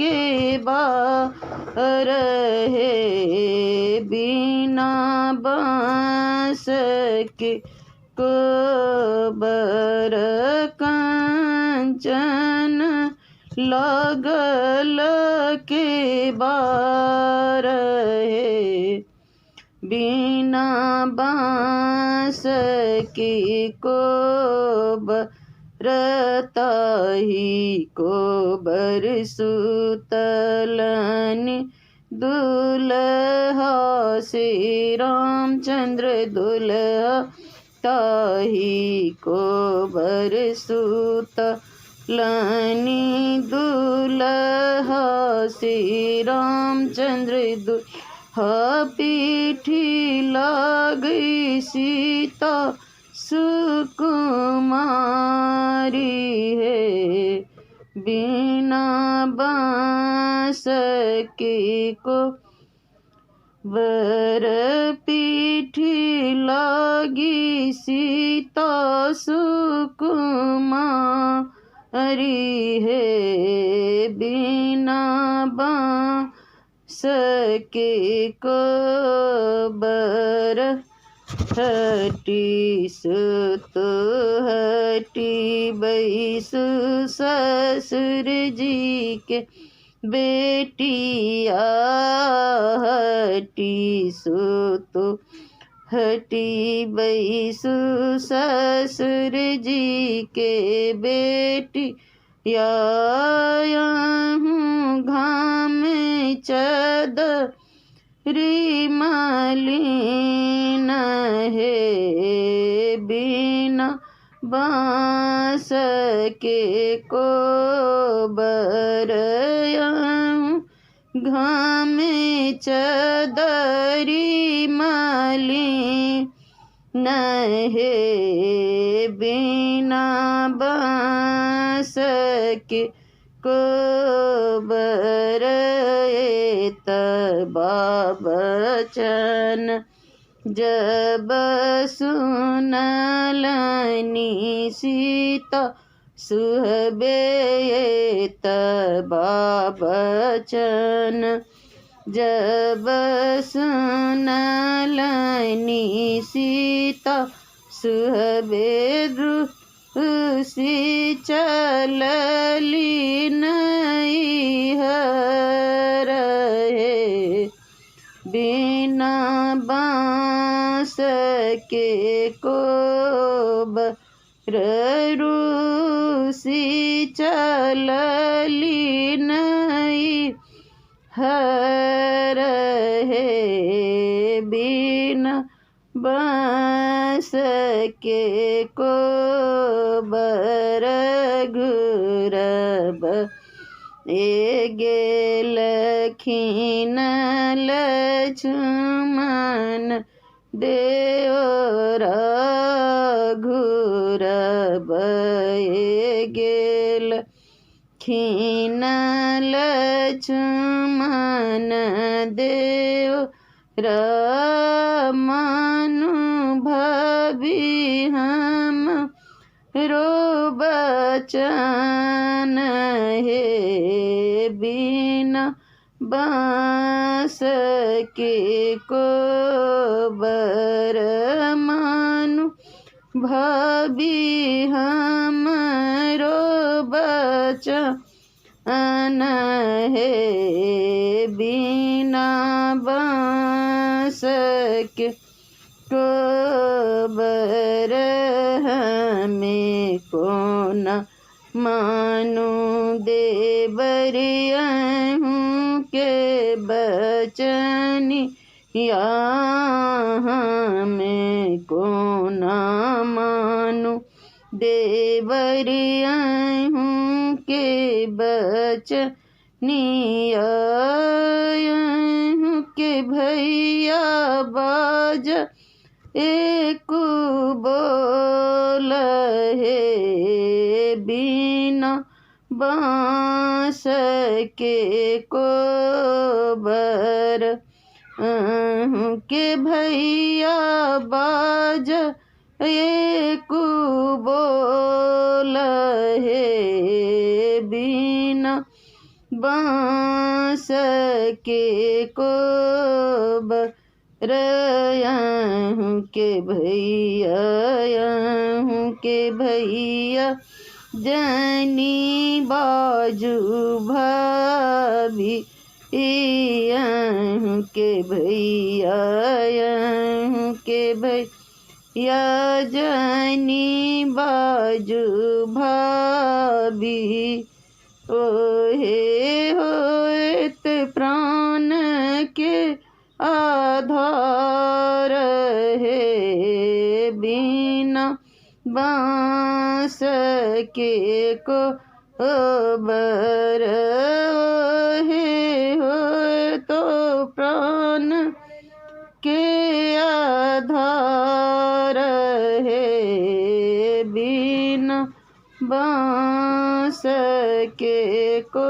के बार है, बिना बांस के कोबर कंचन लागल के बार है, बिना बांस की कोबर ताही कोबर सुतलनि दुल्हा श्री रामचंद्र दुल्हा ताही कोबर सुतलनि दुल्हा श्री रामचंद्र दुल्हा पीठी लागी सीता सुकुमारी है, बिना बांस की कोबर पीठी लागी सीता सुकुमारी है, बिना बांस की कोबर हटी सुत हटी बैसु ससुर जी के बेटिया, हटी सुत हटी बैसु ससुर जी के बेटिया, घाम चदरी मलिन है, बिना बांस के कोबर घाम चदरी मलिन है, बिना बांस के कोबर तबा बचन जब सुनलनि सीता सुहबे, तबा बचन जब सुनलनि सीता सुहबे, रुसी चलली नैहर है, बिना बांस के कोबर रुसी चलली नैहर है, बिना बांस के कोबर घुरब गेलखिन लक्ष्मण देवरा, घुरब गेलखिन लक्ष्मण देवरा, मनु भाभी हम रो बचन है, बिना बांस के कोबर मनु भाभी हमरो बचन है, बिना बांस के कोबर हमें कौन मानो देवरिया के बचनी, या हमें कौन मानो देवरिया के बचनिया, के भैया बाज एक बोल है, बिना बांस के कोबर के भैया बाज एक बोल है, बिना बांस के को बरयाहूँ के भैया जनी बाजू भाभी के भैया जनी बाजू भाभी ओहे होत प्राण के आधार है बिना बांस के को बर है हो तो प्राण के आधार है बिना बांस के को